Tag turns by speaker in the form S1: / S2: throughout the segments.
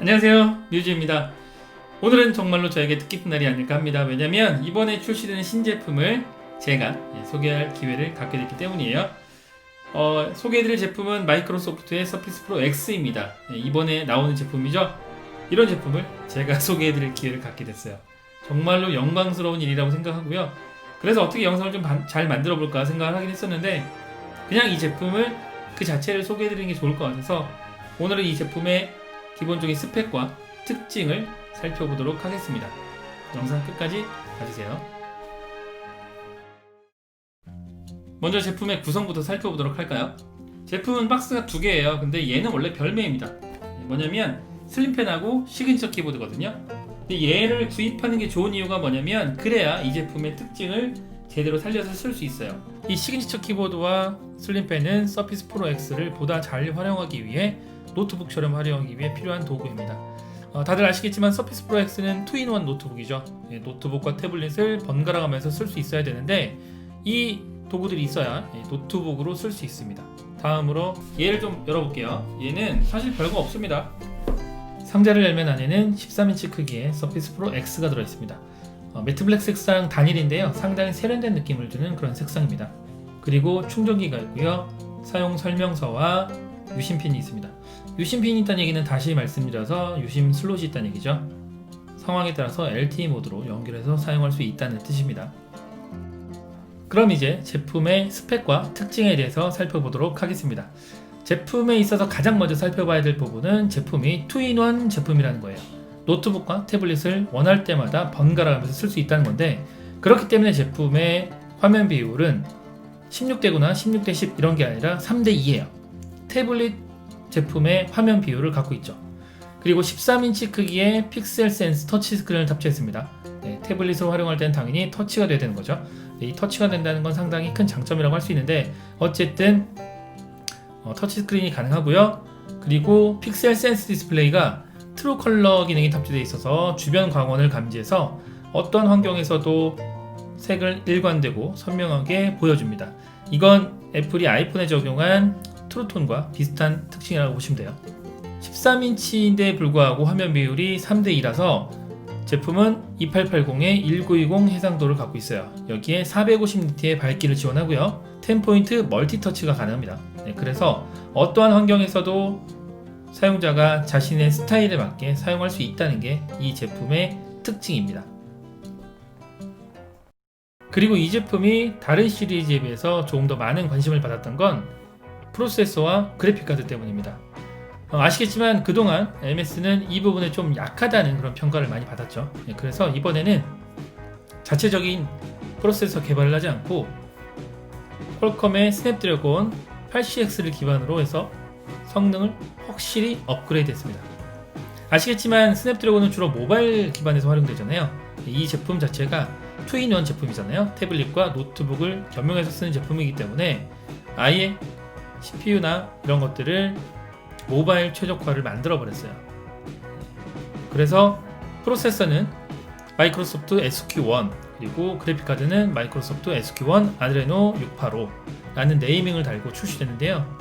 S1: 안녕하세요, 뮤즈입니다. 오늘은 정말로 저에게 뜻깊은 날이 아닐까 합니다. 왜냐면 이번에 출시되는 신제품을 제가 소개할 기회를 갖게 됐기 때문이에요. 소개해드릴 제품은 마이크로소프트의 서피스 프로 X입니다. 이번에 나오는 제품이죠. 이런 제품을 제가 소개해드릴 기회를 갖게 됐어요. 정말로 영광스러운 일이라고 생각하고요. 그래서 어떻게 영상을 좀 잘 만들어 볼까 생각을 하긴 했었는데, 그냥 이 제품을 그 자체를 소개해드리는 게 좋을 것 같아서 오늘은 이 제품의 기본적인 스펙과 특징을 살펴보도록 하겠습니다. 영상 끝까지 봐주세요. 먼저 제품의 구성부터 살펴보도록 할까요? 제품은 박스가 두 개예요. 근데 얘는 원래 별매입니다. 뭐냐면 슬림펜하고 시그니처 키보드거든요. 근데 얘를 구입하는 게 좋은 이유가 뭐냐면 그래야 이 제품의 특징을 제대로 살려서 쓸 수 있어요. 이 시그니처 키보드와 슬림펜은 서피스 프로 X를 보다 잘 활용하기 위해 노트북처럼 활용하기 위해 필요한 도구입니다. 다들 아시겠지만 서피스 프로 X는 2-in-1 노트북이죠. 노트북과 태블릿을 번갈아 가면서 쓸 수 있어야 되는데 이 도구들이 있어야 노트북으로 쓸 수 있습니다. 다음으로 얘를 좀 열어볼게요. 얘는 사실 별거 없습니다. 상자를 열면 안에는 13인치 크기의 서피스 프로 X가 들어있습니다. 매트 블랙 색상 단일인데요. 상당히 세련된 느낌을 주는 그런 색상입니다. 그리고 충전기가 있고요. 사용 설명서와 유심핀이 있습니다. 유심핀이 있다는 얘기는 다시 말씀드려서 유심 슬롯이 있다는 얘기죠. 상황에 따라서 LTE 모드로 연결해서 사용할 수 있다는 뜻입니다. 그럼 이제 제품의 스펙과 특징에 대해서 살펴보도록 하겠습니다. 제품에 있어서 가장 먼저 살펴봐야 될 부분은 제품이 2-in-1 제품이라는 거예요. 노트북과 태블릿을 원할 때마다 번갈아 가면서 쓸 수 있다는 건데, 그렇기 때문에 제품의 화면 비율은 16:9나 16:10 이런 게 아니라 3:2예요. 태블릿 제품의 화면 비율을 갖고 있죠. 그리고 13인치 크기의 픽셀 센스 터치 스크린을 탑재했습니다. 태블릿을 활용할 때는 당연히 터치가 돼야 되는 거죠. 이 터치가 된다는 건 상당히 큰 장점이라고 할 수 있는데, 어쨌든 터치 스크린이 가능하고요. 그리고 픽셀 센스 디스플레이가 트루 컬러 기능이 탑재되어 있어서 주변 광원을 감지해서 어떤 환경에서도 색을 일관되고 선명하게 보여줍니다. 이건 애플이 아이폰에 적용한 트루톤과 비슷한 특징이라고 보시면 돼요. 13인치인데 불구하고 화면 비율이 3:2라서 제품은 2880에 1920 해상도를 갖고 있어요. 여기에 450니트의 밝기를 지원하고요. 10포인트 멀티터치가 가능합니다. 그래서 어떠한 환경에서도 사용자가 자신의 스타일에 맞게 사용할 수 있다는 게 이 제품의 특징입니다. 그리고 이 제품이 다른 시리즈에 비해서 조금 더 많은 관심을 받았던 건 프로세서와 그래픽카드 때문입니다. 아시겠지만 그동안 MS는 이 부분에 좀 약하다는 그런 평가를 많이 받았죠. 그래서 이번에는 자체적인 프로세서 개발을 하지 않고 퀄컴의 스냅드래곤 8CX를 기반으로 해서 성능을 확실히 업그레이드 했습니다. 아시겠지만 스냅드래곤은 주로 모바일 기반에서 활용되잖아요. 이 제품 자체가 2-in-1 제품이잖아요. 태블릿과 노트북을 겸용해서 쓰는 제품이기 때문에 아예 CPU나 이런 것들을 모바일 최적화를 만들어 버렸어요. 그래서 프로세서는 마이크로소프트 SQ1, 그리고 그래픽카드는 마이크로소프트 SQ1 아드레노 685라는 네이밍을 달고 출시됐는데요.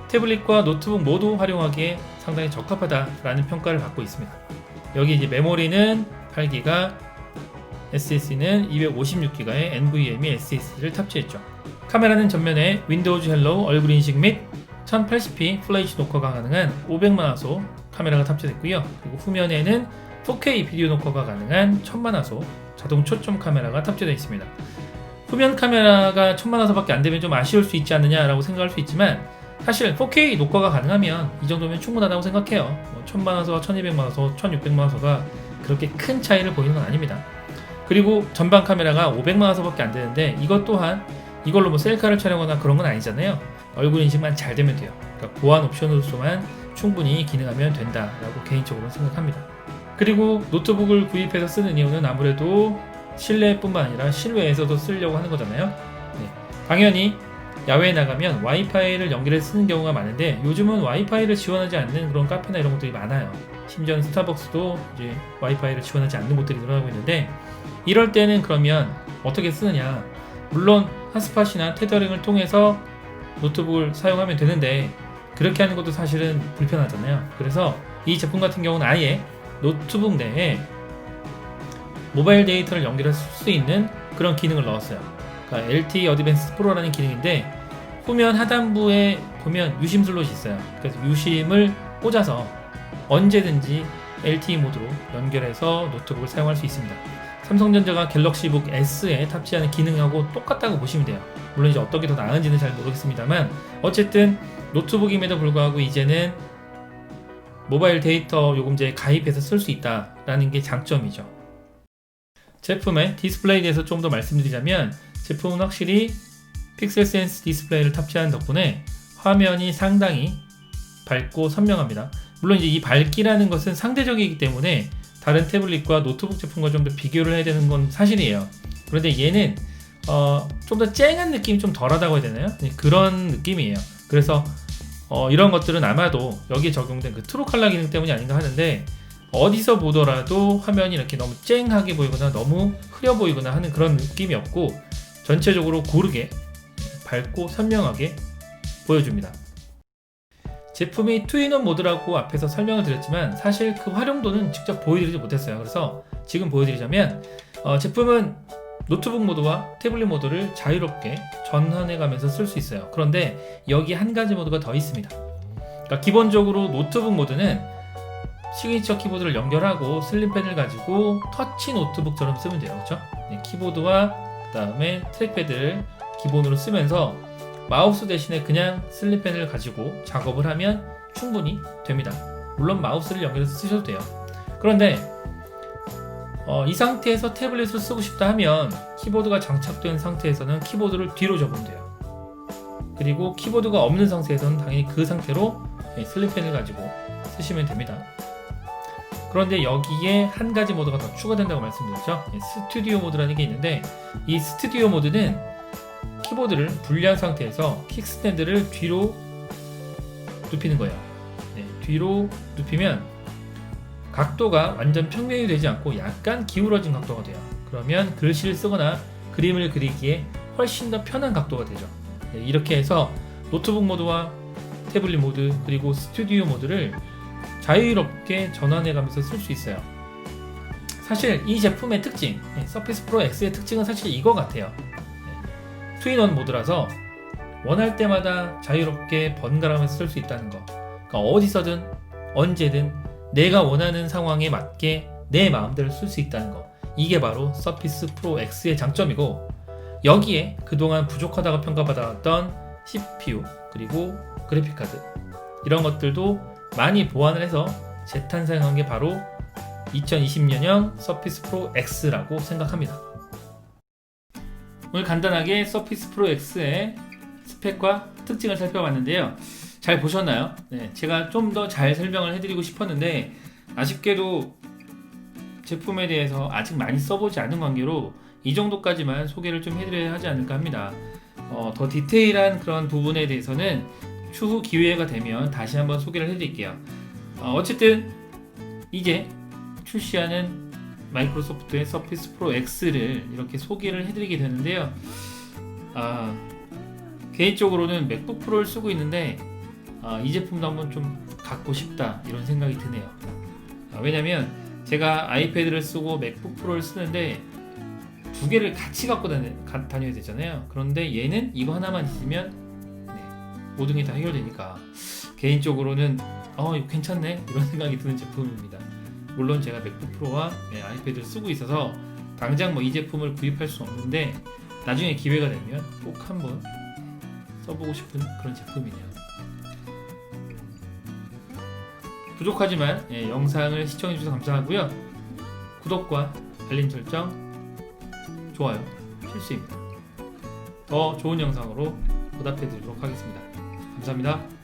S1: 태블릿과 노트북 모두 활용하기에 상당히 적합하다라는 평가를 받고 있습니다. 여기 이제 메모리는 8기가, SSD는 256기가의 NVMe SSD를 탑재했죠. 카메라는 전면에 윈도우즈 헬로우 얼굴 인식 및 1080p FH 녹화가 가능한 500만화소 카메라가 탑재됐고요. 그리고 후면에는 4K 비디오 녹화가 가능한 1000만화소 자동 초점 카메라가 탑재되어 있습니다. 후면 카메라가 1000만화소밖에 안 되면 좀 아쉬울 수 있지 않느냐라고 생각할 수 있지만, 사실 4K 녹화가 가능하면 이 정도면 충분하다고 생각해요. 1000만화소와 1200만화소, 1600만화소가 그렇게 큰 차이를 보이는 건 아닙니다. 그리고 전방 카메라가 500만화소밖에 안 되는데, 이것 또한 이걸로 뭐 셀카를 촬영하거나 그런 건 아니잖아요. 얼굴 인식만 잘 되면 돼요. 그러니까 보안 옵션으로서만 충분히 기능하면 된다라고 개인적으로 생각합니다. 그리고 노트북을 구입해서 쓰는 이유는 아무래도 실내뿐만 아니라 실외에서도 쓰려고 하는 거잖아요. 당연히 야외에 나가면 와이파이를 연결해서 쓰는 경우가 많은데, 요즘은 와이파이를 지원하지 않는 그런 카페나 이런 것들이 많아요. 심지어 스타벅스도 이제 와이파이를 지원하지 않는 곳들이 늘어나고 있는데, 이럴 때는 그러면 어떻게 쓰느냐? 물론 핫스팟이나 테더링을 통해서 노트북을 사용하면 되는데, 그렇게 하는 것도 사실은 불편하잖아요. 그래서 이 제품 같은 경우는 아예 노트북 내에 모바일 데이터를 연결할 수 있는 그런 기능을 넣었어요. 그러니까 LTE 어드밴스 프로라는 기능인데 후면 하단부에 보면 유심 슬롯이 있어요. 그래서 유심을 꽂아서 언제든지 LTE 모드로 연결해서 노트북을 사용할 수 있습니다. 삼성전자가 갤럭시북 S에 탑재하는 기능하고 똑같다고 보시면 돼요. 물론 이제 어떤 게 더 나은지는 잘 모르겠습니다만 어쨌든 노트북임에도 불구하고 이제는 모바일 데이터 요금제에 가입해서 쓸 수 있다라는 게 장점이죠. 제품의 디스플레이에 대해서 좀 더 말씀드리자면 제품은 확실히 픽셀 센스 디스플레이를 탑재한 덕분에 화면이 상당히 밝고 선명합니다. 물론 이제 이 밝기라는 것은 상대적이기 때문에 다른 태블릿과 노트북 제품과 좀 더 비교를 해야 되는 건 사실이에요. 그런데 얘는 좀 더 쨍한 느낌이 좀 덜하다고 해야 되나요? 그런 느낌이에요. 그래서 이런 것들은 아마도 여기에 적용된 그 트루 컬러 기능 때문이 아닌가 하는데 어디서 보더라도 화면이 이렇게 너무 쨍하게 보이거나 너무 흐려 보이거나 하는 그런 느낌이 없고 전체적으로 고르게 밝고 선명하게 보여줍니다. 제품이 투인원 모드라고 앞에서 설명을 드렸지만 사실 그 활용도는 직접 보여드리지 못했어요. 그래서 지금 보여드리자면 제품은 노트북 모드와 태블릿 모드를 자유롭게 전환해가면서 쓸 수 있어요. 그런데 여기 한 가지 모드가 더 있습니다. 그러니까 기본적으로 노트북 모드는 시그니처 키보드를 연결하고 슬림펜을 가지고 터치 노트북처럼 쓰면 돼요. 그렇죠? 키보드와 그 다음에 트랙패드를 기본으로 쓰면서 마우스 대신에 그냥 슬림펜을 가지고 작업을 하면 충분히 됩니다. 물론 마우스를 연결해서 쓰셔도 돼요. 그런데 이 상태에서 태블릿을 쓰고 싶다 하면 키보드가 장착된 상태에서는 키보드를 뒤로 접으면 돼요. 그리고 키보드가 없는 상태에서는 당연히 그 상태로 슬림펜을 가지고 쓰시면 됩니다. 그런데 여기에 한 가지 모드가 더 추가된다고 말씀드렸죠. 스튜디오 모드라는 게 있는데 이 스튜디오 모드는 키보드를 분리한 상태에서 킥스탠드를 뒤로 눕히는 거예요. 뒤로 눕히면 각도가 완전 평면이 되지 않고 약간 기울어진 각도가 돼요. 그러면 글씨를 쓰거나 그림을 그리기에 훨씬 더 편한 각도가 되죠. 이렇게 해서 노트북 모드와 태블릿 모드 그리고 스튜디오 모드를 자유롭게 전환해가면서 쓸 수 있어요. 사실 이 제품의 특징, 서피스 프로 X의 특징은 사실 이거 같아요. 투인원 모드라서 원할 때마다 자유롭게 번갈아가면서 쓸 수 있다는 거. 그러니까 어디서든 언제든 내가 원하는 상황에 맞게 내 마음대로 쓸 수 있다는 거. 이게 바로 서피스 프로 X의 장점이고 여기에 그동안 부족하다고 평가받았던 CPU 그리고 그래픽카드 이런 것들도 많이 보완을 해서 재탄생한 게 바로 2020년형 서피스 프로 X라고 생각합니다. 오늘 간단하게 서피스 프로 X의 스펙과 특징을 살펴봤는데요. 잘 보셨나요? 제가 좀 더 잘 설명을 해드리고 싶었는데 아쉽게도 제품에 대해서 아직 많이 써보지 않은 관계로 이 정도까지만 소개를 좀 해드려야 하지 않을까 합니다. 더 디테일한 그런 부분에 대해서는 추후 기회가 되면 다시 한번 소개를 해드릴게요. 어쨌든 이제 출시하는 마이크로소프트의 서피스 프로 X를 이렇게 소개를 해드리게 되는데요. 개인적으로는 맥북 프로를 쓰고 있는데 이 제품도 한번 좀 갖고 싶다 이런 생각이 드네요. 왜냐면 제가 아이패드를 쓰고 맥북 프로를 쓰는데 두 개를 같이 갖고 다녀야 되잖아요. 그런데 얘는 이거 하나만 있으면 모든 게 다 해결되니까 개인적으로는 이거 괜찮네 이런 생각이 드는 제품입니다. 물론 제가 맥북 프로와 아이패드를 쓰고 있어서 당장 이 제품을 구입할 수 없는데 나중에 기회가 되면 꼭 한번 써보고 싶은 그런 제품이네요. 부족하지만 영상을 시청해주셔서 감사하고요. 구독과 알림 설정, 좋아요 필수입니다. 더 좋은 영상으로 보답해드리도록 하겠습니다. 감사합니다.